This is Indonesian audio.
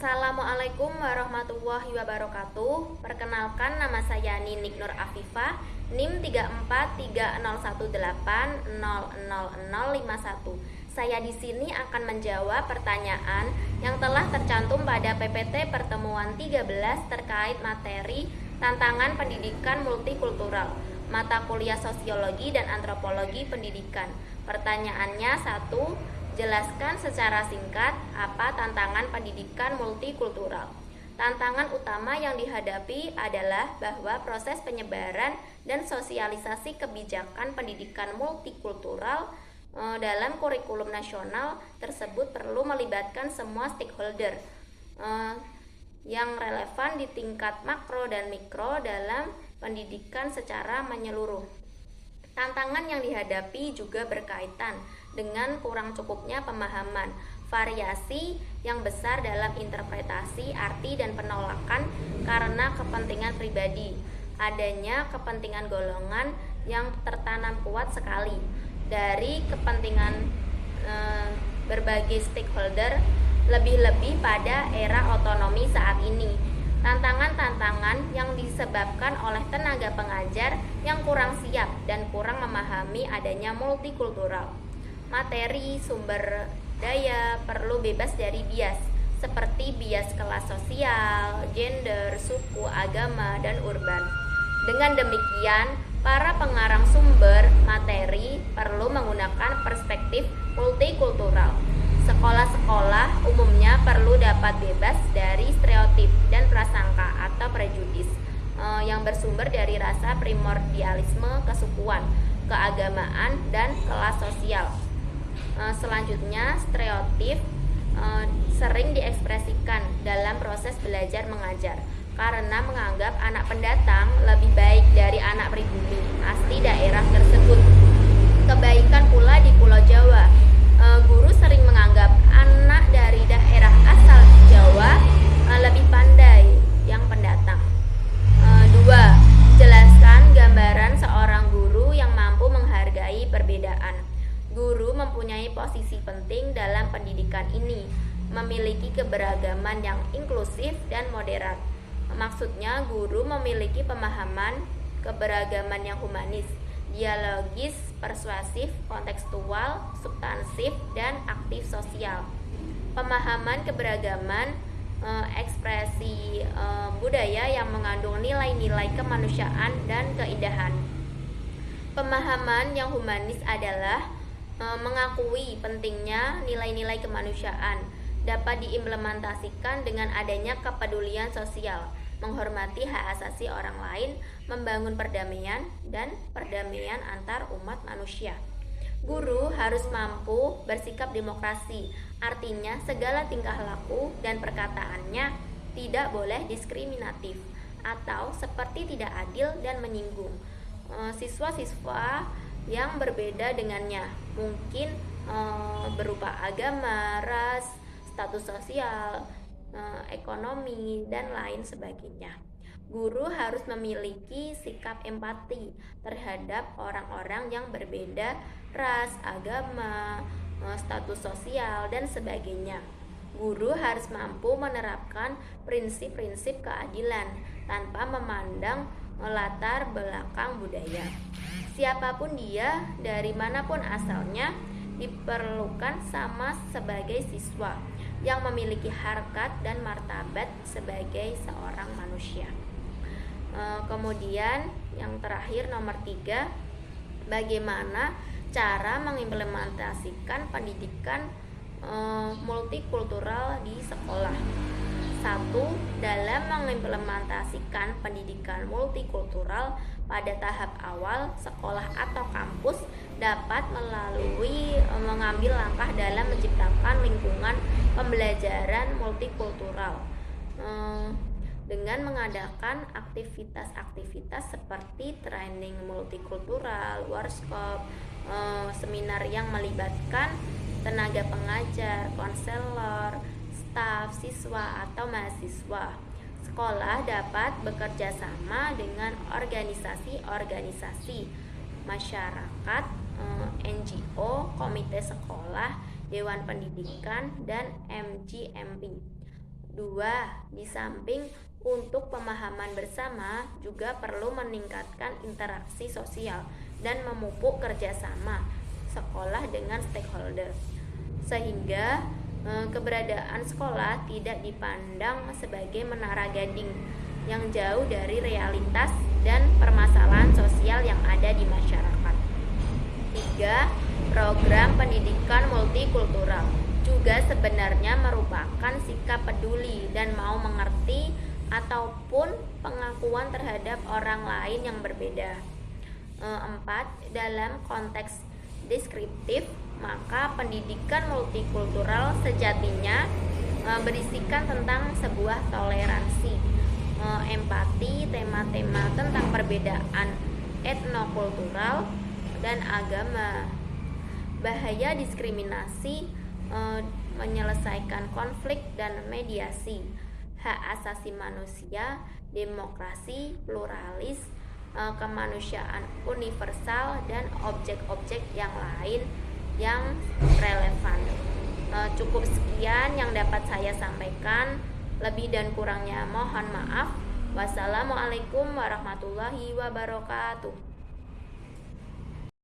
Assalamualaikum warahmatullahi wabarakatuh. Perkenalkan, nama saya Ninik Nur Afifah, NIM 343018000051. Saya di sini akan menjawab pertanyaan yang telah tercantum pada PPT pertemuan 13 terkait materi tantangan pendidikan multikultural, mata kuliah sosiologi dan antropologi pendidikan. Pertanyaannya: 1. Jelaskan secara singkat apa tantangan pendidikan multikultural. Tantangan utama yang dihadapi adalah bahwa proses penyebaran dan sosialisasi kebijakan pendidikan multikultural dalam kurikulum nasional tersebut perlu melibatkan semua stakeholder yang relevan di tingkat makro dan mikro dalam pendidikan secara menyeluruh. Tantangan yang dihadapi juga berkaitan dengan kurang cukupnya pemahaman, variasi yang besar dalam interpretasi, arti, dan penolakan karena kepentingan pribadi, adanya kepentingan golongan yang tertanam kuat sekali dari kepentingan berbagai stakeholder, lebih-lebih pada era otonomi saat ini. Tantangan-tantangan yang disebabkan oleh tenaga pengajar yang kurang siap dan kurang memahami adanya multikultural. Materi sumber daya perlu bebas dari bias, seperti bias kelas sosial, gender, suku, agama, dan urban. Dengan demikian, para pengarang sumber materi perlu menggunakan perspektif multikultural. Sekolah-sekolah umumnya perlu dapat bebas dari stereotip dan prasangka atau prejudis yang bersumber dari rasa primordialisme kesukuan, keagamaan, dan kelas sosial. Selanjutnya, stereotip sering diekspresikan dalam proses belajar mengajar karena menganggap anak pendatang lebih baik dari anak pribumi asli daerah tersebut. Kebaikan pula di Pulau Jawa, guru sering menganggap anak dari daerah asal Jawa lebih pandai yang pendatang. 2. Jelaskan gambaran seorang guru yang mampu menghargai perbedaan. Guru mempunyai posisi penting dalam pendidikan ini, memiliki keberagaman yang inklusif dan moderat. Maksudnya, guru memiliki pemahaman keberagaman yang humanis, dialogis, persuasif, kontekstual, substansif, dan aktif sosial. Pemahaman keberagaman, ekspresi budaya yang mengandung nilai-nilai kemanusiaan dan keindahan. Pemahaman yang humanis adalah mengakui pentingnya nilai-nilai kemanusiaan, dapat diimplementasikan dengan adanya kepedulian sosial, menghormati hak asasi orang lain, membangun perdamaian dan perdamaian antar umat manusia. Guru harus mampu bersikap demokrasi, artinya segala tingkah laku dan perkataannya tidak boleh diskriminatif atau seperti tidak adil dan menyinggung siswa-siswa yang berbeda dengannya, mungkin berupa agama, ras, status sosial, ekonomi, dan lain sebagainya. Guru harus memiliki sikap empati terhadap orang-orang yang berbeda ras, agama, status sosial, dan sebagainya. Guru harus mampu menerapkan prinsip-prinsip keadilan tanpa memandang latar belakang budaya. Siapapun dia, dari manapun asalnya, diperlukan sama sebagai siswa yang memiliki harkat dan martabat sebagai seorang manusia. Kemudian yang terakhir, nomor 3, bagaimana cara mengimplementasikan pendidikan multikultural di sekolah. 1. Dalam mengimplementasikan pendidikan multikultural pada tahap awal, sekolah atau kampus dapat mengambil langkah dalam menciptakan lingkungan pembelajaran multikultural dengan mengadakan aktivitas-aktivitas seperti training multikultural, workshop, seminar yang melibatkan tenaga pengajar, konselor, staf, siswa, atau mahasiswa. Sekolah dapat bekerja sama dengan organisasi-organisasi masyarakat, NGO, komite sekolah, dewan pendidikan, dan MGMP Dua, di samping untuk pemahaman bersama juga perlu meningkatkan interaksi sosial dan memupuk kerjasama sekolah dengan stakeholder, sehingga keberadaan sekolah tidak dipandang sebagai menara gading yang jauh dari realitas dan permasalahan sosial yang ada di masyarakat. Tiga, program pendidikan multikultural juga sebenarnya merupakan sikap peduli dan mau mengerti ataupun pengakuan terhadap orang lain yang berbeda. Empat, dalam konteks deskriptif, maka pendidikan multikultural sejatinya berisikan tentang sebuah toleransi, empati, tema-tema tentang perbedaan etnokultural dan agama. Bahaya diskriminasi, menyelesaikan konflik dan mediasi, hak asasi manusia, demokrasi, pluralis, kemanusiaan universal, dan objek-objek yang lain yang relevan. Cukup sekian yang dapat saya sampaikan. Lebih dan kurangnya mohon maaf. Wassalamualaikum warahmatullahi wabarakatuh.